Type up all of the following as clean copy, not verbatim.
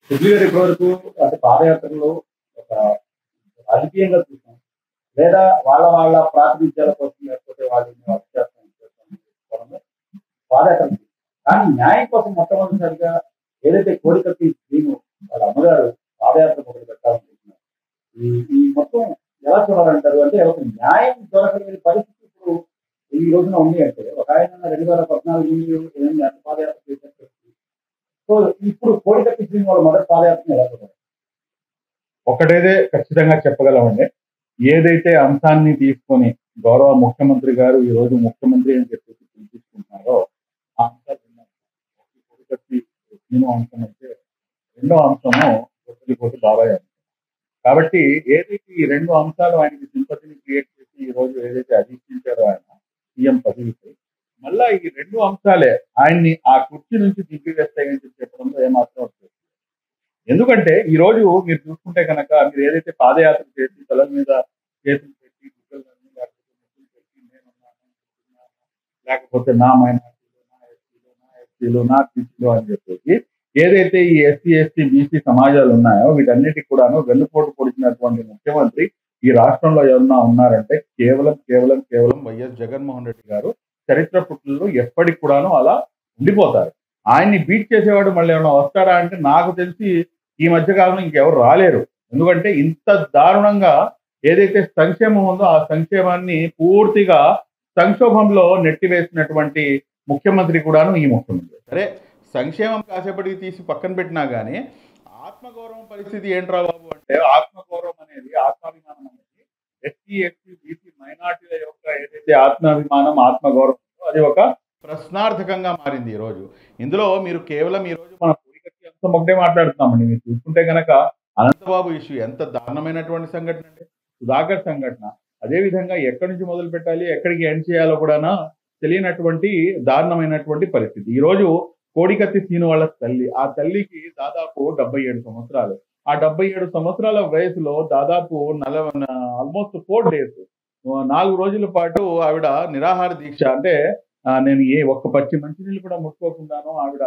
సుధీర్ గారు ఇప్పటివరకు అంటే పాదయాత్రలో ఒక రాజకీయంగా చూసాం. లేదా వాళ్ళ ప్రాతినిధ్యాల కోసం లేకపోతే వాళ్ళని అత్యాచారం చేసుకోవడమే పాదయాత్ర. కానీ న్యాయం కోసం మొట్టమొదటిసారిగా ఏదైతే కోడికత్తి శ్రీను వాళ్ళ అమ్మగారు పాదయాత్ర మొదలు పెట్టాలనుకుంటున్నారు. ఈ ఈ మొత్తం ఎలా చూడాలంటారు? అంటే ఒక న్యాయం దొరకలేని పరిస్థితి ఇప్పుడు ఈ రోజున ఉంది అంటే ఒక ఆయన 2014 నుండి ఎంత పాదయాత్ర చేసినట్టు. సో ఇప్పుడు కోడికత్తి శ్రీను వాళ్ళ మొదటి పాదయాత్రను ఎలా చూడాలి? ఒకటేదే ఖచ్చితంగా చెప్పగలమండి. ఏదైతే అంశాన్ని తీసుకొని గౌరవ ముఖ్యమంత్రి గారు ఈ రోజు ముఖ్యమంత్రి అని చెప్పేసి పిలిపించుకుంటున్నారో ఆ అంశాలు విన్నాం. కోడికత్తి శ్రీను అంశం అయితే రెండో అంశము కోటి బాబాయ్ అంశం. కాబట్టి ఏదైతే ఈ రెండు అంశాలు ఆయనకి సింపతిని క్రియేట్ చేసి ఈ రోజు ఏదైతే అధిష్ఠించారో ఆయన సీఎం పదవికి, మళ్ళా ఈ రెండు అంశాలే ఆయన్ని ఆ కుర్చీ నుంచి దింపివేస్తాయని చెప్పి చెప్పడంలో ఏమాత్రం వస్తుంది. ఎందుకంటే ఈ రోజు మీరు చూసుకుంటే కనుక మీరు ఏదైతే పాదయాత్ర చేసి తలల మీద చేతులు పెట్టి గుడ్డలన్నీ లేకపోతే ముగ్గులు పెట్టి నేనున్నాను, లేకపోతే నా మైనార్టీలు, నా ఎస్సీలు, నా ఎస్టీలు, నా బీసీలు అని చెప్పేసి ఏదైతే ఈ ఎస్సీ ఎస్టీ బీసీ సమాజాలు ఉన్నాయో వీటన్నిటికి కూడాను వెన్నుపోటు పొడిచినటువంటి ముఖ్యమంత్రి ఈ రాష్ట్రంలో ఎవరన్నా ఉన్నారంటే కేవలం కేవలం కేవలం వైఎస్ జగన్మోహన్ రెడ్డి గారు. చరిత్ర పుట్టుల్లో ఎప్పటికి కూడాను అలా ఉండిపోతారు. ఆయన్ని బీట్ చేసేవాడు మళ్ళీ ఏమైనా వస్తారా అంటే నాకు తెలిసి ఈ మధ్య కాలంలో ఇంకెవరు రాలేరు. ఎందుకంటే ఇంత దారుణంగా ఏదైతే సంక్షేమం ఉందో ఆ సంక్షేమాన్ని పూర్తిగా సంక్షోభంలో నెట్టివేసినటువంటి ముఖ్యమంత్రి కూడాను ఈ ముఖ్యమంత్రి. సరే, సంక్షేమం కాసేపటికి తీసి పక్కన పెట్టినా కానీ ఆత్మగౌరవం పరిస్థితి ఏంట్రా బాబు అంటే ఆత్మగౌరవం అనేది ఆత్మాభిమానం అనేది ఎస్సీ ఎస్టీ బీసీ మైనార్టీల యొక్క ఏదైతే ఆత్మాభిమానం ఆత్మగౌరవం అది ఒక ప్రశ్నార్థకంగా మారింది ఈ రోజు. ఇందులో మీరు కేవలం ఈ రోజు మన కోడికత్తి అంశం ఒకటే మాట్లాడుతున్నామండి. మీరు చూసుకుంటే కనుక అనంతబాబు ఇష్యూ ఎంత దారుణమైనటువంటి సంఘటన అండి. సుధాకర్ సంఘటన అదేవిధంగా ఎక్కడి నుంచి మొదలు పెట్టాలి ఎక్కడికి ఎండ్ చేయాలో కూడా తెలియనటువంటి దారుణమైనటువంటి పరిస్థితి. ఈ రోజు కోడికత్తి శ్రీను వాళ్ళ తల్లి, ఆ తల్లికి దాదాపు 77 సంవత్సరాలు. ఆ 77 సంవత్సరాల వయసులో దాదాపు ఆల్మోస్ట్ 4 days 4 రోజుల పాటు ఆవిడ నిరాహార దీక్ష అంటే నేను ఒక్క పచ్చి మంచినీళ్ళు కూడా ముట్టుకోకుండాను ఆవిడ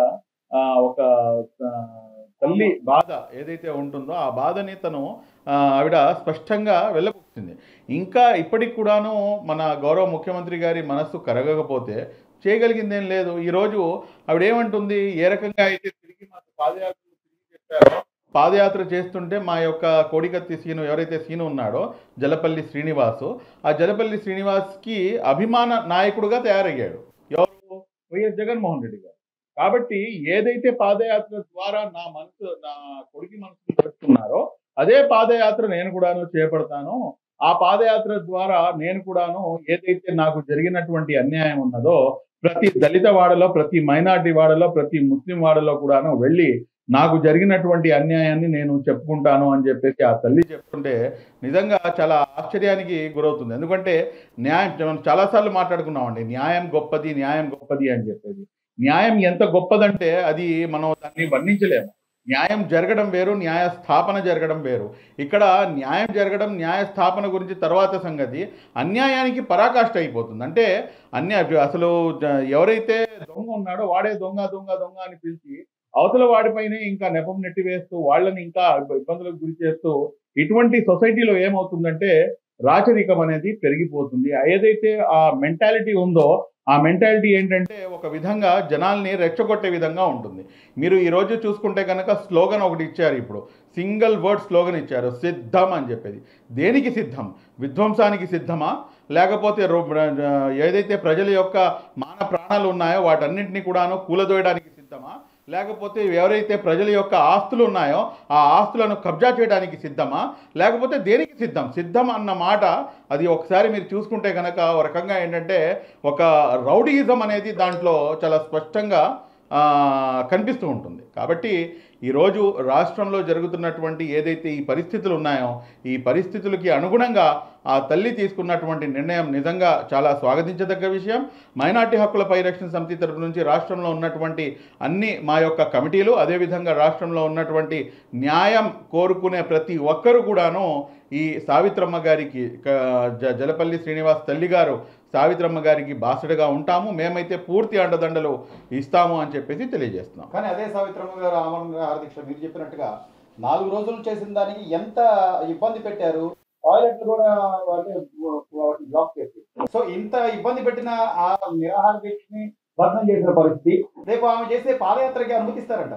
ఒక తల్లి బాధ ఏదైతే ఉంటుందో ఆ బాధని తను ఆవిడ స్పష్టంగా వెళ్ళబుచ్చింది. ఇంకా ఇప్పటికి కూడాను మన గౌరవ ముఖ్యమంత్రి గారి మనస్సు కరగకపోతే చేయగలిగిందేం లేదు. ఈరోజు ఆవిడ ఏమంటుంది, ఏ రకంగా అయితే తిరిగి మాకు పాదయాత్రలు తిరిగి చెప్పారో పాదయాత్ర చేస్తుంటే మా యొక్క కోడికత్తి శ్రీను ఎవరైతే శ్రీను ఉన్నాడో జలపల్లి శ్రీనివాసు, ఆ జలపల్లి శ్రీనివాస్కి అభిమాన నాయకుడుగా తయారయ్యాడు ఎవరు, వైఎస్ జగన్మోహన్ రెడ్డి గారు. కాబట్టి ఏదైతే పాదయాత్ర ద్వారా నా కొడుకు మనసును పెట్టుకున్నారో అదే పాదయాత్ర నేను కూడాను చేపడతాను. ఆ పాదయాత్ర ద్వారా నేను కూడాను ఏదైతే నాకు జరిగినటువంటి అన్యాయం ఉన్నదో ప్రతి దళిత వాడలో, ప్రతి మైనార్టీ వాడలో, ప్రతి ముస్లిం వాడలో కూడాను వెళ్ళి నాకు జరిగినటువంటి అన్యాయాన్ని నేను చెప్పుకుంటాను అని చెప్పేసి ఆ తల్లి చెప్తుంటే నిజంగా చాలా ఆశ్చర్యానికి గురవుతుంది. ఎందుకంటే న్యాయం మనం చాలాసార్లు మాట్లాడుకున్నామండి, న్యాయం గొప్పది న్యాయం గొప్పది అని చెప్పేసి. న్యాయం ఎంత గొప్పదంటే అది మనం దాన్ని వర్ణించలేము. న్యాయం జరగడం వేరు, న్యాయ స్థాపన జరగడం వేరు. ఇక్కడ న్యాయం జరగడం న్యాయ స్థాపన గురించి తర్వాత సంగతి, అన్యాయానికి పరాకాష్ట అయిపోతుంది. అంటే అసలు ఎవరైతే దొంగ ఉన్నాడో వాడే దొంగ దొంగ దొంగ అని పిలిచి అవతల వాడిపైనే ఇంకా నెపం నెట్టివేస్తూ వాళ్ళని ఇంకా ఇబ్బందులకు గురి చేస్తూ ఇటువంటి సొసైటీలో ఏమవుతుందంటే రాచరికం అనేది పెరిగిపోతుంది. ఏదైతే ఆ మెంటాలిటీ ఉందో ఆ మెంటాలిటీ ఏంటంటే ఒక విధంగా జనాల్ని రెచ్చగొట్టే విధంగా ఉంటుంది. మీరు ఈరోజు చూసుకుంటే కనుక స్లోగన్ ఒకటి ఇచ్చారు, ఇప్పుడు సింగిల్ వర్డ్ స్లోగన్ ఇచ్చారు, సిద్ధం అని చెప్పేది. దేనికి సిద్ధం? విధ్వంసానికి సిద్ధమా? లేకపోతే ఏదైతే ప్రజల యొక్క మాన ప్రాణాలు ఉన్నాయో వాటన్నింటినీ కూడాను కూలదోయడానికి సిద్ధమా? లేకపోతే ఎవరైతే ప్రజల యొక్క ఆస్తులు ఉన్నాయో ఆ ఆస్తులను కబ్జా చేయడానికి సిద్ధమా? లేకపోతే దేనికి సిద్ధం? సిద్ధం అన్న మాట అది ఒకసారి మీరు చూసుకుంటే కనుక ఒక రకంగా ఏంటంటే ఒక రౌడీయిజం అనేది దాంట్లో చాలా స్పష్టంగా కనిపిస్తూ ఉంటుంది. కాబట్టి ఈరోజు రాష్ట్రంలో జరుగుతున్నటువంటి ఏదైతే ఈ పరిస్థితులు ఉన్నాయో ఈ పరిస్థితులకి అనుగుణంగా ఆ తల్లి తీసుకున్నటువంటి నిర్ణయం నిజంగా చాలా స్వాగతించదగ్గ విషయం. మైనార్టీ హక్కుల పరిరక్షణ సమితి తరపు నుంచి రాష్ట్రంలో ఉన్నటువంటి అన్ని మా యొక్క కమిటీలు, అదేవిధంగా రాష్ట్రంలో ఉన్నటువంటి న్యాయం కోరుకునే ప్రతి ఒక్కరు కూడాను ఈ సావిత్రమ్మ గారికి జలపల్లి శ్రీనివాస్ తల్లి గారు సావిత్రమ్మ గారికి బాసటగా ఉంటాము, మేమైతే పూర్తి అండదండలు ఇస్తాము అని చెప్పేసి తెలియజేస్తున్నాం. కానీ అదే సావిత్రమ్మ గారు ఆమరణ నిరాహార దీక్ష మీరు చెప్పినట్టుగా 4 రోజులు చేసిన దానికి ఎంత ఇబ్బంది పెట్టారు. టాయిలెట్లు కూడా బ్లాక్ చేసి, సో ఇంత ఇబ్బంది పెట్టిన ఆ నిరాహార దీక్షని భగ్నం చేసిన పరిస్థితి. రేపు ఆమె చేసే పాదయాత్రకి అనుమతిస్తారంట.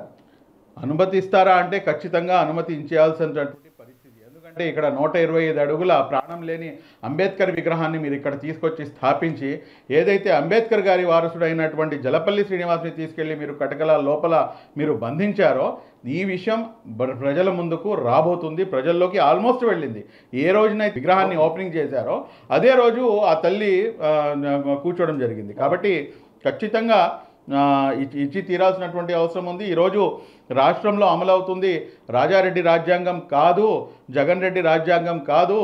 అనుమతిస్తారా అంటే ఖచ్చితంగా అనుమతించాల్సినటువంటి పరిస్థితి. ఎందుకంటే ఇక్కడ 125 అడుగుల ప్రాణం లేని అంబేద్కర్ విగ్రహాన్ని మీరు ఇక్కడ తీసుకొచ్చి స్థాపించి, ఏదైతే అంబేద్కర్ గారి వారసుడైనటువంటి జలపల్లి శ్రీనివాస్ని తీసుకెళ్ళి మీరు కటకల లోపల మీరు బంధించారో, ఈ విషయం ప్రజల ముందుకు రాబోతుంది. ప్రజల్లోకి ఆల్మోస్ట్ వెళ్ళింది. ఏ రోజునైతే విగ్రహాన్ని ఓపెనింగ్ చేశారో అదే రోజు ఆ తల్లి కూర్చోవడం జరిగింది. కాబట్టి ఖచ్చితంగా ఇచ్చి తీరాల్సినటువంటి అవసరం ఉంది. ఈరోజు రాష్ట్రంలో అమలవుతుంది రాజారెడ్డి రాజ్యాంగం కాదు, జగన్ రెడ్డి రాజ్యాంగం కాదు,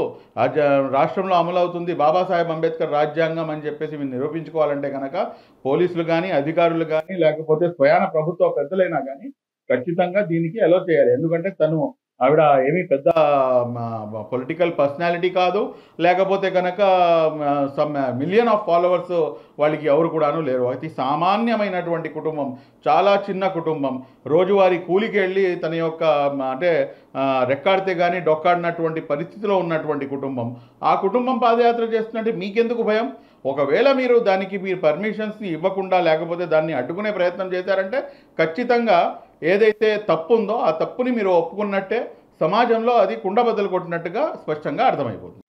రాష్ట్రంలో అమలవుతుంది బాబాసాహెబ్ అంబేద్కర్ రాజ్యాంగం అని చెప్పేసి మీరు నిరూపించుకోవాలంటే కనుక పోలీసులు కానీ, అధికారులు కానీ, లేకపోతే స్వయాన ప్రభుత్వ పెద్దలైనా కానీ ఖచ్చితంగా దీనికి అలో చేయాలి. ఎందుకంటే ఆవిడ ఏమీ పెద్ద పొలిటికల్ పర్సనాలిటీ కాదు, లేకపోతే కనుక సమ్ మిలియన్ ఆఫ్ ఫాలోవర్స్ వాళ్ళకి ఎవరు కూడాను లేరు. అతి సామాన్యమైనటువంటి కుటుంబం, చాలా చిన్న కుటుంబం, రోజువారీ కూలికి వెళ్ళి తన యొక్క అంటే రెక్కాడితే కానీ డొక్కాడినటువంటి పరిస్థితిలో ఉన్నటువంటి కుటుంబం. ఆ కుటుంబం పాదయాత్ర చేస్తున్నట్టే మీకెందుకు భయం? ఒకవేళ మీరు దానికి పర్మిషన్స్ని ఇవ్వకుండా లేకపోతే దాన్ని అడ్డుకునే ప్రయత్నం చేశారంటే ఖచ్చితంగా ఏదైతే తప్పు ఉందో ఆ తప్పుని మీరు ఒప్పుకున్నట్టే, సమాజంలో అది కుండబద్దలు కొట్టినట్టుగా స్పష్టంగా అర్థమైపోతుంది.